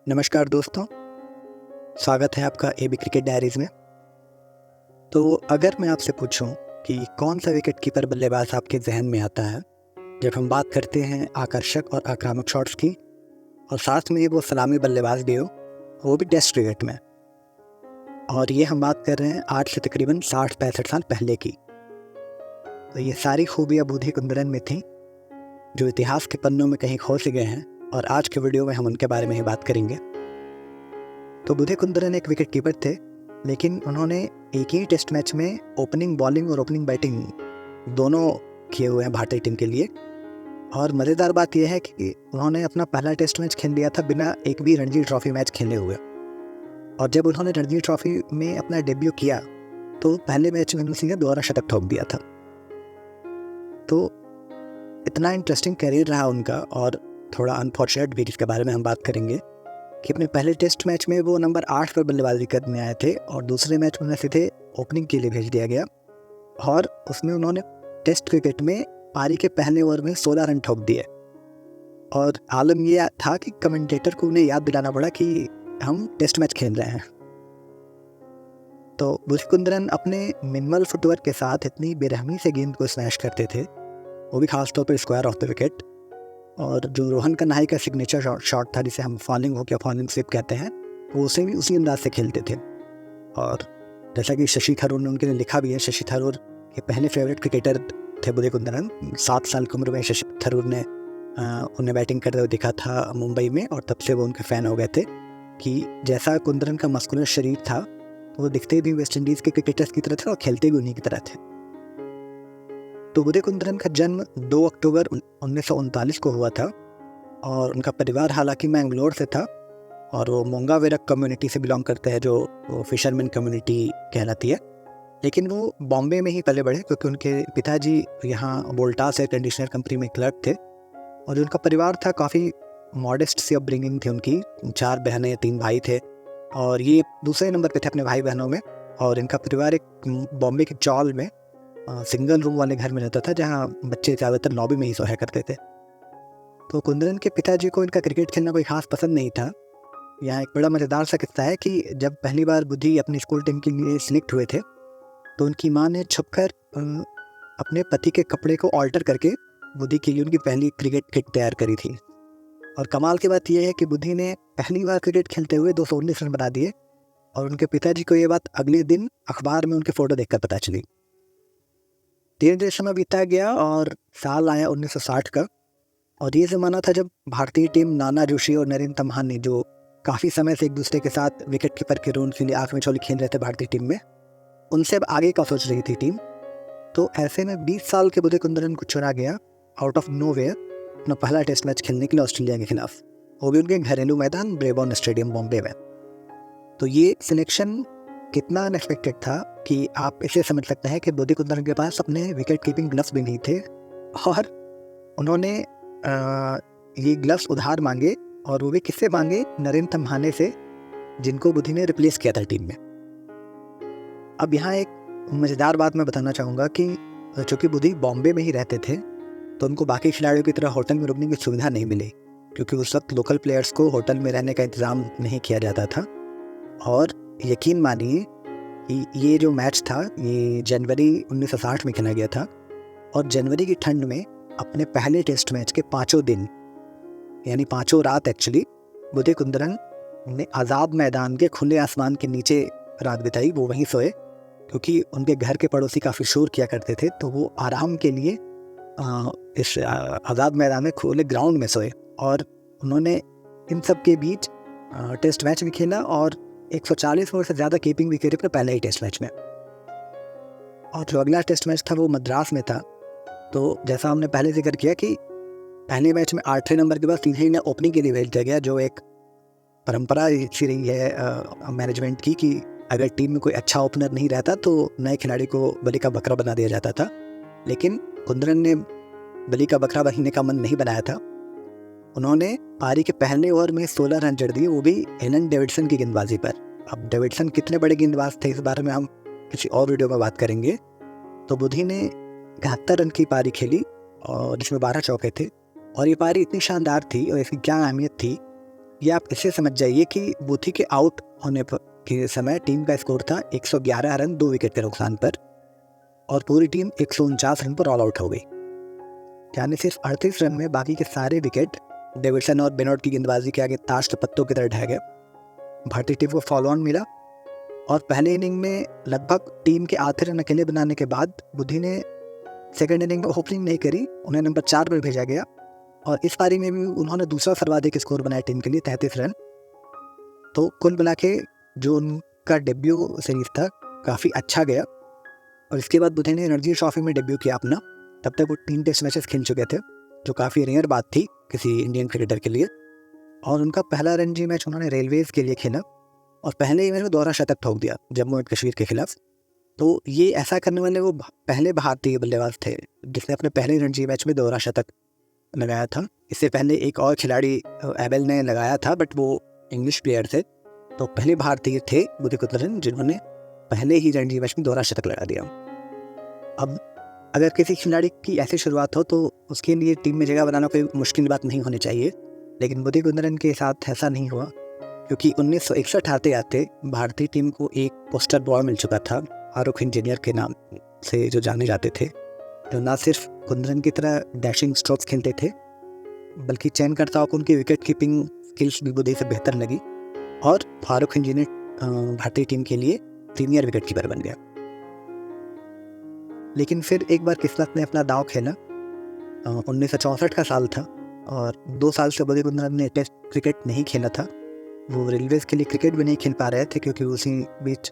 नमस्कार दोस्तों, स्वागत है आपका एबी क्रिकेट डायरीज़ में। तो अगर मैं आपसे पूछूं कि कौन सा विकेट कीपर बल्लेबाज आपके जहन में आता है जब हम बात करते हैं आकर्षक और आक्रामक शॉट्स की, और साथ में वो सलामी बल्लेबाज भी हो, वो भी टेस्ट क्रिकेट में। और ये हम बात कर रहे हैं आज से तकरीबन 60-65 साल पहले की। तो ये सारी खूबियाँ बुधी कुंद्रन में थी जो इतिहास के पन्नों में कहीं खो से गए हैं, और आज के वीडियो में हम उनके बारे में ही बात करेंगे। तो बुधी कुंद्रन एक विकेट कीपर थे, लेकिन उन्होंने एक ही टेस्ट मैच में ओपनिंग बॉलिंग और ओपनिंग बैटिंग दोनों किए हुए हैं भारतीय टीम के लिए। और मज़ेदार बात यह है कि उन्होंने अपना पहला टेस्ट मैच खेल लिया था बिना एक भी रणजी ट्रॉफी मैच खेले हुए। और जब उन्होंने रणजी ट्रॉफी में अपना डेब्यू किया तो पहले मैच में उन्होंने दोबारा शतक ठोक दिया था। तो इतना इंटरेस्टिंग करियर रहा उनका, और थोड़ा अनफॉर्चुनेट भी, जिसके बारे में हम बात करेंगे कि अपने पहले टेस्ट मैच में वो नंबर 8 पर बल्लेबाजी करने आए थे और दूसरे मैच में उन्हें सीधे ओपनिंग के लिए भेज दिया गया। और उसमें उन्होंने टेस्ट क्रिकेट में पारी के पहले ओवर में 16 रन ठोक दिए। और आलम यह था कि कमेंटेटर को उन्हें याद दिलाना पड़ा कि हम टेस्ट मैच खेल रहे हैं। तो बुधी कुंद्रन अपने मिनिमल फुटवर्क के साथ इतनी बेरहमी से गेंद को स्मैश करते थे, वो भी खासतौर पर स्क्वायर ऑफ द विकेट। और जो रोहन कन्हाई का सिग्नेचर शॉट था, जिसे हम फॉलिंग होक या फॉलिंग स्लिप कहते हैं, वो उसे भी उसी अंदाज से खेलते थे। और जैसा कि शशि थरूर ने उनके लिए लिखा भी है, शशि थरूर के पहले फेवरेट क्रिकेटर थे बुधी कुंद्रन। 7 साल की उम्र में शशि थरूर ने उन्हें बैटिंग करते हुए देखा था मुंबई में, और तब से वो उनके फ़ैन हो गए थे कि जैसा कुंद्रन का मस्कुलर शरीर था, वो दिखते भी वेस्ट इंडीज़ के क्रिकेटर्स की तरह थे और खेलते भी उन्हीं की तरह थे। तो बुधी कुंद्रन का जन्म 2 अक्टूबर 1939 को हुआ था, और उनका परिवार हालांकि मैंगलोर से था, और वो मोंगावेरक कम्युनिटी से बिलोंग करते हैं, जो फिशरमैन कम्युनिटी कहलाती है। लेकिन वो बॉम्बे में ही पले बढ़े, क्योंकि उनके पिताजी यहाँ वोल्टास एयर कंडीशनर कंपनी में क्लर्क थे। और जो उनका परिवार था, काफ़ी मॉडेस्ट सी अपब्रिंगिंग थी उनकी। 4 बहनें 3 भाई थे, और ये दूसरे नंबर पे थे अपने भाई बहनों में। और इनका परिवार एक बॉम्बे के चौल में सिंगल रूम वाले घर में रहता था, जहाँ बच्चे ज़्यादातर लॉबी में ही सोया करते थे। तो कुंद्रन के पिताजी को इनका क्रिकेट खेलना कोई ख़ास पसंद नहीं था। यहाँ एक बड़ा मज़ेदार सा किस्सा है कि जब पहली बार बुधी अपनी स्कूल टीम के लिए सिलेक्ट हुए थे, तो उनकी माँ ने छुपकर अपने पति के कपड़े को ऑल्टर करके बुधी के लिए उनकी पहली क्रिकेट किट तैयार करी थी। और कमाल की बात यह है कि बुधी ने पहली बार क्रिकेट खेलते हुए 219 रन बना दिए, और उनके पिताजी को ये बात अगले दिन अखबार में उनके फ़ोटो देखकर पता चली। धीरे धीरे समय बीता गया और साल आया 1960 का, और ये ज़माना था जब भारतीय टीम नाना जोशी और नरेंद्र तम्हानी, जो काफ़ी समय से एक दूसरे के साथ विकेट कीपर के रोल के लिए आँख में चोली खेल रहे थे भारतीय टीम में, उनसे अब आगे का सोच रही थी टीम। तो ऐसे में 20 साल के बुधी कुंद्रन को चुना गया आउट ऑफ नोवेयर अपना पहला टेस्ट मैच खेलने के लिए ऑस्ट्रेलिया के खिलाफ, वो भी उनके घरेलू मैदान ब्रेबॉर्न स्टेडियम बॉम्बे में। तो ये सिलेक्शन कितना अनएक्सपेक्टेड था कि आप इसे समझ सकते हैं कि बुधी कुंद्रन के पास अपने विकेट कीपिंग ग्लव्स भी नहीं थे, और उन्होंने ये ग्लव्स उधार मांगे, और वो भी किससे मांगे? नरेंद्र तम्हाने से, जिनको बुधी ने रिप्लेस किया था टीम में। अब यहाँ एक मज़ेदार बात मैं बताना चाहूँगा कि चूँकि बुधी बॉम्बे में ही रहते थे, तो उनको बाकी खिलाड़ियों की तरह होटल में रुकने की सुविधा नहीं मिली, क्योंकि उस वक्त लोकल प्लेयर्स को होटल में रहने का इंतज़ाम नहीं किया जाता था। और यकीन मानिए कि ये जो मैच था, ये जनवरी 1960 में खेला गया था, और जनवरी की ठंड में अपने पहले टेस्ट मैच के 5 दिन, यानी 5 रात एक्चुअली, बुधी कुंद्रन ने आज़ाद मैदान के खुले आसमान के नीचे रात बिताई। वो वहीं सोए, क्योंकि उनके घर के पड़ोसी काफ़ी शोर किया करते थे, तो वो आराम के लिए इस आज़ाद मैदान में खुले ग्राउंड में सोए। और उन्होंने इन सब के बीच टेस्ट मैच भी खेला, और 140 ओवर से ज़्यादा कीपिंग भी करी अपने पहले ही टेस्ट मैच में। और जो अगला टेस्ट मैच था वो मद्रास में था। तो जैसा हमने पहले जिक्र किया कि पहले मैच में 8वें नंबर के बाद सीधे इन्हें ओपनिंग के लिए भेज दिया गया, जो एक परंपरा सी रही है मैनेजमेंट की कि अगर टीम में कोई अच्छा ओपनर नहीं रहता तो नए खिलाड़ी को बलि का बकरा बना दिया जाता था। लेकिन कुंद्रन ने बलि का बकरा बनने का मन नहीं बनाया था। उन्होंने पारी के पहले ओवर में 16 रन जड़ दिए, वो भी एलन डेविडसन की गेंदबाजी पर। अब डेविडसन कितने बड़े गेंदबाज थे, इस बारे में हम किसी और वीडियो में बात करेंगे। तो बुधी ने 71 रन की पारी खेली, और जिसमें 12 चौके थे। और ये पारी इतनी शानदार थी, और इसकी क्या अहमियत थी ये आप इससे समझ जाइए कि बुधी के आउट होने के समय टीम का स्कोर था 111 रन 2 विकेट के नुकसान पर, और पूरी टीम 149 रन पर ऑल आउट हो गई। यानी सिर्फ 38 रन में बाकी के सारे विकेट डेविडसन और बेनॉट की गेंदबाजी के आगे ताश के पत्तों की तरह ढह गए। भारतीय टीम को फॉलो ऑन मिला और पहले इनिंग में लगभग टीम के आधे रन अकेले बनाने के बाद बुधी ने सेकेंड इनिंग में ओपनिंग नहीं करी, उन्हें नंबर 4 पर भेजा गया और इस पारी में भी उन्होंने दूसरा सर्वाधिक स्कोर बनाया टीम के लिए 33 रन। तो कुल मिला के जो उनका डेब्यू सीरीज था काफ़ी अच्छा गया। और इसके बाद बुधी ने रणजी ट्रॉफी में डेब्यू किया अपना। तब तक वो 3 टेस्ट मैचेस खेल चुके थे, जो काफ़ी रेयर बात थी किसी इंडियन क्रिकेटर के लिए। और उनका पहला रणजी मैच उन्होंने रेलवेज़ के लिए खेला और पहले ही मैच में दोहरा शतक ठोक दिया जम्मू एंड कश्मीर के खिलाफ। तो ये ऐसा करने वाले वो पहले भारतीय बल्लेबाज थे जिसने अपने पहले रणजी मैच में दोहरा शतक लगाया था। इससे पहले एक और खिलाड़ी एबेल ने लगाया था, बट वो इंग्लिश प्लेयर थे। तो पहले भारतीय थे बुधी कुंद्रन जिन्होंने पहले ही रणजी मैच में दोहरा शतक लगा दिया। अब अगर किसी खिलाड़ी की ऐसी शुरुआत हो तो उसके लिए टीम में जगह बनाना कोई मुश्किल बात नहीं होनी चाहिए, लेकिन बुधी कुंद्रन के साथ ऐसा नहीं हुआ, क्योंकि 1961 आते आते भारतीय टीम को एक पोस्टर बॉय मिल चुका था फारूक इंजीनियर के नाम से जो जाने जाते थे, जो ना सिर्फ कुंद्रन की तरह डैशिंग स्ट्रोक्स खेलते थे बल्कि चयनकर्ताओं को उनकी विकेट कीपिंग स्किल्स भी बुधी से बेहतर लगी और फारूक इंजीनियर भारतीय टीम के लिए सीनियर विकेट कीपर बन गया। लेकिन फिर एक बार किस्मत ने अपना दांव खेला। 1964 का साल था और 2 साल से बुधी कुंद्रन ने टेस्ट क्रिकेट नहीं खेला था। वो रेलवेज़ के लिए क्रिकेट भी नहीं खेल पा रहे थे क्योंकि उसी बीच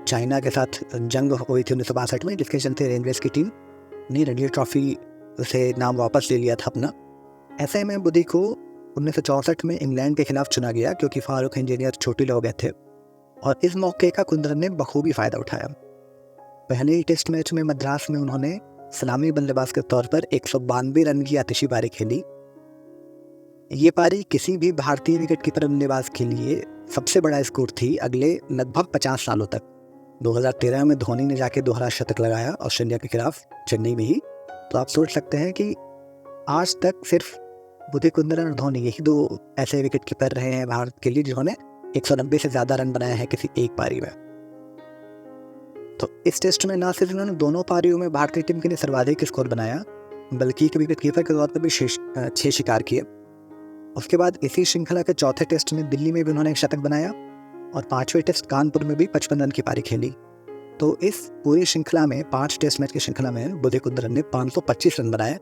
चाइना के साथ जंग हुई थी 1962 में, जिसके चलते रेलवेज़ की टीम ने रणजी ट्रॉफी से नाम वापस ले लिया था अपना। ऐसे में बुधी को 1964 में इंग्लैंड के खिलाफ चुना गया क्योंकि फारूक इंजीनियर चोटिल हो गए थे और इस मौके का कुंद्रन ने बखूबी फ़ायदा उठाया। पहले ही टेस्ट मैच में मद्रास में उन्होंने सलामी बल्लेबाज के तौर पर 192 रन की आतिशी पारी खेली। ये पारी किसी भी भारतीय विकेट कीपर बल्लेबाज के लिए सबसे बड़ा स्कोर थी अगले लगभग 50 सालों तक। 2013 में धोनी ने जाके दोहरा शतक लगाया ऑस्ट्रेलिया के खिलाफ चेन्नई में ही। तो आप सोच सकते हैं कि आज तक सिर्फ बुधी कुंद्रन और धोनी यही 2 ऐसे विकेट कीपर रहे हैं भारत के लिए जिन्होंने 190 से ज़्यादा रन बनाए हैं किसी एक पारी में। तो इस टेस्ट में ना सिर्फ उन्होंने दोनों पारियों में भारतीय टीम के लिए सर्वाधिक स्कोर बनाया बल्कि एक विकेट कीपर के तौर पर भी 6 शिकार किए। उसके बाद इसी श्रृंखला के चौथे टेस्ट में दिल्ली में भी उन्होंने एक शतक बनाया और 5वें टेस्ट कानपुर में भी 55 रन की पारी खेली। तो इस पूरी श्रृंखला में 5 टेस्ट मैच की श्रृंखला में बुधी कुंद्रन ने 525 रन बनाए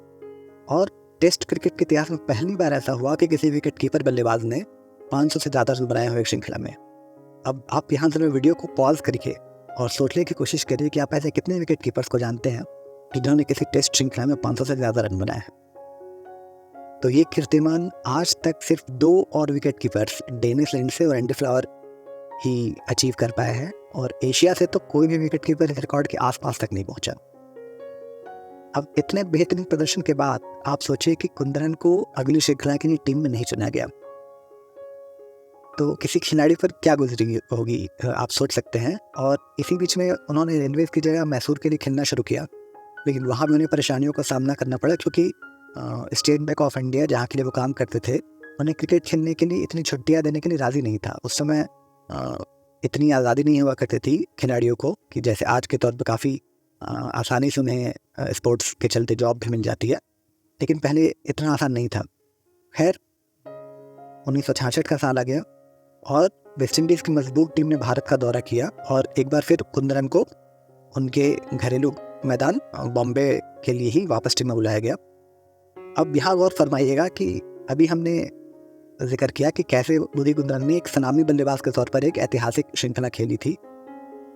और टेस्ट क्रिकेट के इतिहास में पहली बार ऐसा हुआ कि किसी विकेट कीपर बल्लेबाज ने 500 से ज़्यादा रन बनाए हुए एक श्रृंखला में। अब आप यहाँ से वीडियो को पॉज करके और सोचने की कोशिश करिए कि आप ऐसे कितने विकेट कीपर्स को जानते हैं जिन्होंने किसी टेस्ट श्रृंखला में 500 से ज़्यादा रन बनाए हैं। तो ये कीर्तिमान आज तक सिर्फ 2 और विकेट कीपर्स डेनिस लिंडसे और एंडी फ्लावर ही अचीव कर पाए हैं और एशिया से तो कोई भी विकेट कीपर इस रिकॉर्ड के आसपास तक नहीं पहुंचा। अब इतने बेहतरीन प्रदर्शन के बाद आप सोचिए कि कुंद्रन को अगली श्रृंखला के लिए टीम में नहीं चुना गया, तो किसी खिलाड़ी पर क्या गुजरी होगी आप सोच सकते हैं। और इसी बीच में उन्होंने रेलवेज़ की जगह मैसूर के लिए खेलना शुरू किया, लेकिन वहाँ भी उन्हें परेशानियों का सामना करना पड़ा क्योंकि स्टेट बैंक ऑफ इंडिया जहाँ के लिए वो काम करते थे उन्हें क्रिकेट खेलने के लिए इतनी छुट्टियाँ देने के लिए राज़ी नहीं था। उस समय इतनी आज़ादी नहीं हुआ करती थी खिलाड़ियों को कि जैसे आज के तौर पर काफ़ी आसानी से उन्हें स्पोर्ट्स के चलते जॉब भी मिल जाती है, लेकिन पहले इतना आसान नहीं था। खैर 1966 का साल आ गया और वेस्ट इंडीज़ की मजबूत टीम ने भारत का दौरा किया और एक बार फिर कुंद्रन को उनके घरेलू मैदान बॉम्बे के लिए ही वापस टीम में बुलाया गया। अब यहाँ गौर फरमाइएगा कि अभी हमने जिक्र किया कि कैसे बुधी कुंद्रन ने एक सलामी बल्लेबाज के तौर पर एक ऐतिहासिक श्रृंखला खेली थी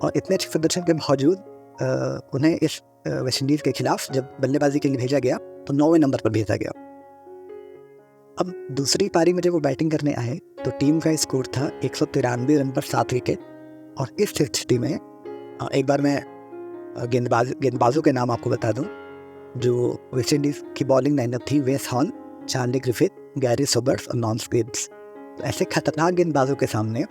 और इतने अच्छे प्रदर्शन के बावजूद उन्हें इस वेस्ट इंडीज़ के खिलाफ जब बल्लेबाजी के लिए भेजा गया तो 9वें नंबर पर भेजा गया। अब दूसरी पारी में जब वो बैटिंग करने आए तो टीम का स्कोर था 193 रन पर 7 विकेट। और इस स्थिति में एक बार मैं गेंदबाजों के नाम आपको बता दूं जो वेस्ट इंडीज़ की बॉलिंग लाइनअप थी। वेस horn, Charlie Griffith, Garry Sobers और नॉन स्किप्स। तो ऐसे खतरनाक गेंदबाजों के सामने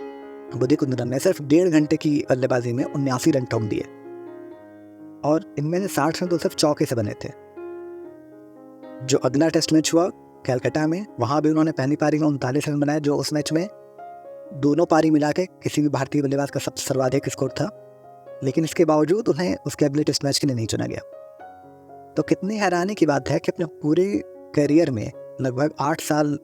बुधी कुंद्रन ने सिर्फ 1.5 घंटे की बल्लेबाजी में 79 रन ठोक दिए और इनमें से 60 रन तो सिर्फ चौके से बने थे। जो अगला टेस्ट मैच हुआ कैलकाटा में, वहाँ भी उन्होंने पहली पारी में 39 रन बनाए, जो उस मैच में दोनों पारी मिला के किसी भी भारतीय बल्लेबाज का सबसे सर्वाधिक स्कोर था। लेकिन इसके बावजूद उन्हें उसके अगले टेस्ट मैच के लिए नहीं चुना गया। तो कितनी हैरानी की बात है कि अपने पूरे करियर में लगभग 8 साल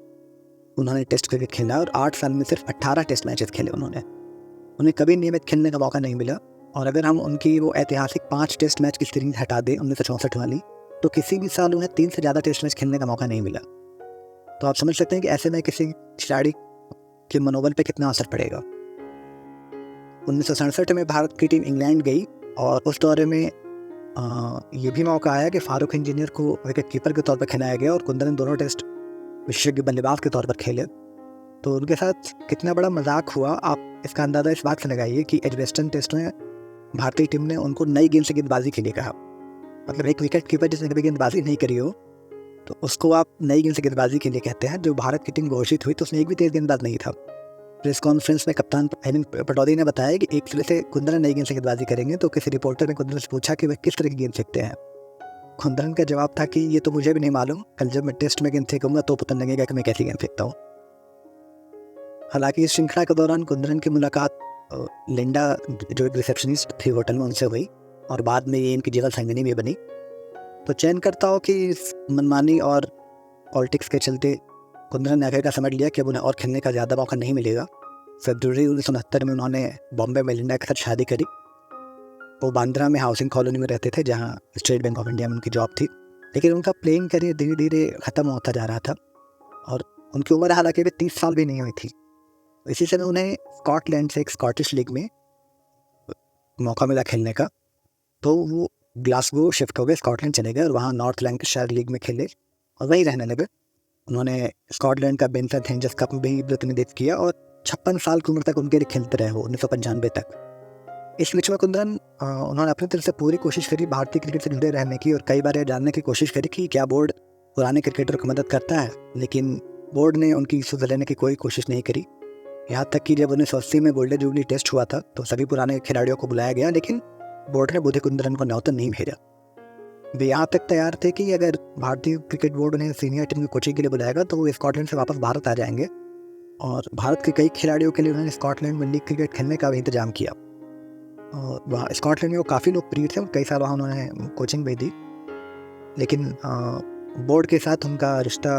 उन्होंने टेस्ट क्रिकेट खेला और 8 साल में सिर्फ 18 टेस्ट मैचेस खेले उन्हें कभी नियमित खेलने का मौका नहीं मिला। और अगर हम उनकी वो ऐतिहासिक 5 टेस्ट मैच की सीरीज हटा दें 1964 वाली, तो किसी भी साल उन्हें 3 से ज़्यादा टेस्ट मैच खेलने का मौका नहीं मिला। तो आप समझ सकते हैं कि ऐसे में किसी खिलाड़ी के मनोबल पे कितना असर पड़ेगा। 1967 में भारत की टीम इंग्लैंड गई और उस दौरे में ये भी मौका आया कि फारूक इंजीनियर को विकेट कीपर के तौर पर खिलाया गया और कुंदन दोनों टेस्ट विशेषज्ञ बल्लेबाज के तौर पर खेले। तो उनके साथ कितना बड़ा मजाक हुआ, आप इसका अंदाज़ा इस बात से लगाइए कि एजबेस्टन टेस्ट में भारतीय टीम ने उनको नई गेंद से गेंदबाजी के लिए कहा। मतलब एक विकेट कीपर जिसने कभी गेंदबाजी नहीं करी हो, तो उसको आप नई गेंद से गेंदबाजी के लिए कहते हैं। जो भारत की टीम घोषित हुई तो उसमें एक भी तेज गेंदबाज नहीं था। प्रेस कॉन्फ्रेंस में कप्तान पटौदी ने बताया कि एक तरह से कुंदन नई गेंद से गेंदबाजी करेंगे। तो किसी रिपोर्टर ने कुंदन से पूछा कि वे किस तरह की गेंद फेंकते हैं। कुंदन का जवाब था कि ये तो मुझे भी नहीं मालूम, कल जब मैं टेस्ट में गेंद फेंकूंगा तो पता लगेगा कि मैं कैसी गेंद फेंकता हूँ। हालांकि इस श्रृंखला के दौरान कुंदन की मुलाकात लिंडा, जो एक रिसेप्शनिस्ट थी होटल में, उनसे हुई और बाद में ये इनकी जीवन संगिनी भी बनी। तो चयनकर्ताओं की इस मनमानी और पॉलिटिक्स के चलते कुंदन ने आखिर का समझ लिया कि अब उन्हें और खेलने का ज़्यादा मौका नहीं मिलेगा। फरवरी 1969 में उन्होंने बॉम्बे में लिंडा के साथ शादी करी। वो बांद्रा में हाउसिंग कॉलोनी में रहते थे, जहाँ स्टेट बैंक ऑफ इंडिया में उनकी जॉब थी। लेकिन उनका प्लेइंग करियर धीरे धीरे ख़त्म होता जा रहा था और उनकी उम्र हालांकि भी 30 साल भी नहीं हुई थी। इसी समय उन्हें स्कॉटलैंड से एक स्कॉटिश लीग में मौका मिला खेलने का। तो वो ग्लासगो शिफ्ट हो गए, स्कॉटलैंड चले गए और वहाँ नॉर्थ लैंकाशायर लीग में खेले और वहीं रहने लगे। उन्होंने स्कॉटलैंड का बेनफर्थ हेंजर्स कप में भी प्रतिनिधित्व किया और 56 साल की उम्र तक उनके लिए खेलते रहे वो, 1995 तक। इस बीच में कुंदन उन्होंने अपनी तरफ से पूरी कोशिश करी भारतीय क्रिकेट से जुड़े रहने की और कई बार यह जानने की कोशिश करी कि क्या बोर्ड पुराने क्रिकेटर को मदद करता है। लेकिन बोर्ड ने उनकी सुध लेने की कोई कोशिश नहीं करी। यहाँ तक कि जब 1980 में गोल्डन जुबली टेस्ट हुआ था तो सभी पुराने खिलाड़ियों को बुलाया गया, लेकिन बोर्ड ने बुधे कुंदन को न्योता नहीं भेजा। वे यहाँ तक तैयार थे कि अगर भारतीय क्रिकेट बोर्ड उन्हें सीनियर टीम की कोचिंग के लिए बुलाएगा तो वो स्कॉटलैंड से वापस भारत आ जाएंगे। और भारत के कई खिलाड़ियों के लिए उन्होंने स्कॉटलैंड में लीग क्रिकेट खेलने का भी इंतजाम किया। और वहाँ स्कॉटलैंड में वो काफ़ी लोकप्रिय थे और कई साल वहाँ उन्होंने कोचिंग भी दी। लेकिन बोर्ड के साथ उनका रिश्ता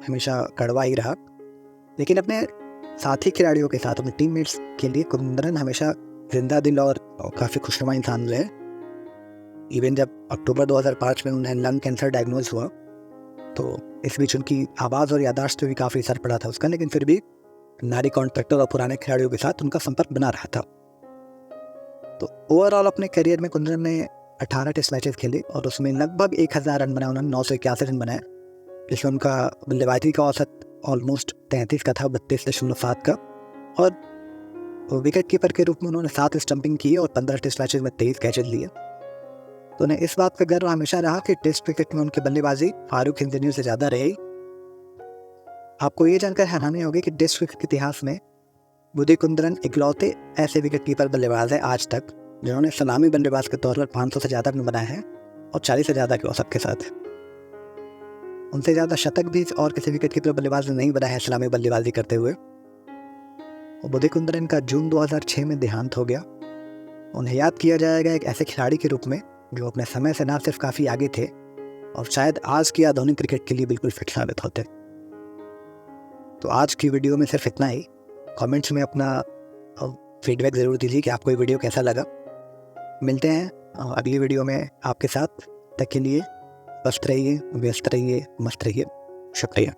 हमेशा कड़वा ही रहा। लेकिन अपने साथी खिलाड़ियों के साथ, अपने टीममेट्स के लिए कुंदन हमेशा जिंदा दिल और काफ़ी खुशनुमा इंसान रहे। इवन जब अक्टूबर 2005 में उन्हें लंग कैंसर डायग्नोज हुआ तो इस बीच उनकी आवाज़ और याददाश्त पे भी काफ़ी असर पड़ा था उसका, लेकिन फिर भी नारी कॉन्ट्रैक्टर और पुराने खिलाड़ियों के साथ उनका संपर्क बना रहा था। तो ओवरऑल अपने करियर में कुंदन ने 18 टेस्ट मैचेस खेले और उसमें लगभग 1000 रन बनाए। उन्होंने 981 रन बनाए, जिसमें उनका बल्लेबाजी का औसत ऑलमोस्ट 33 का था, 32.7 का। और विकेट कीपर के रूप में उन्होंने 7 स्टंपिंग की और 15 टेस्ट मैचेस में 23 कैचेज लिए। तो उन्हें इस बात का गर्व हमेशा रहा कि टेस्ट क्रिकेट में उनकी बल्लेबाजी फारूक इंजीनियर से ज़्यादा रही। आपको ये जानकर हैरानी होगी कि टेस्ट क्रिकेट के इतिहास में बुधे कुंदन इकलौते ऐसे विकेट कीपर बल्लेबाज हैं आज तक जिन्होंने सलामी बल्लेबाज के तौर पर 500 से ज़्यादा रन बनाए हैं और 40 से ज़्यादा के औसत के साथ। उनसे ज़्यादा शतक भी और किसी विकेट कीपर बल्लेबाज ने नहीं बनाया है सलामी बल्लेबाजी करते हुए। और बुधे कुंदन का जून 2006 में देहांत हो गया। उन्हें याद किया जाएगा एक ऐसे खिलाड़ी के रूप में जो अपने समय से ना सिर्फ काफ़ी आगे थे और शायद आज की आधुनिक क्रिकेट के लिए बिल्कुल फिट साबित होते। तो आज की वीडियो में सिर्फ इतना ही। कमेंट्स में अपना फीडबैक ज़रूर दीजिए कि आपको ये वीडियो कैसा लगा। मिलते हैं अगली वीडियो में आपके साथ। तक के लिए स्वस्थ रहिए, व्यस्त रहिए, मस्त रहिए। शुक्रिया।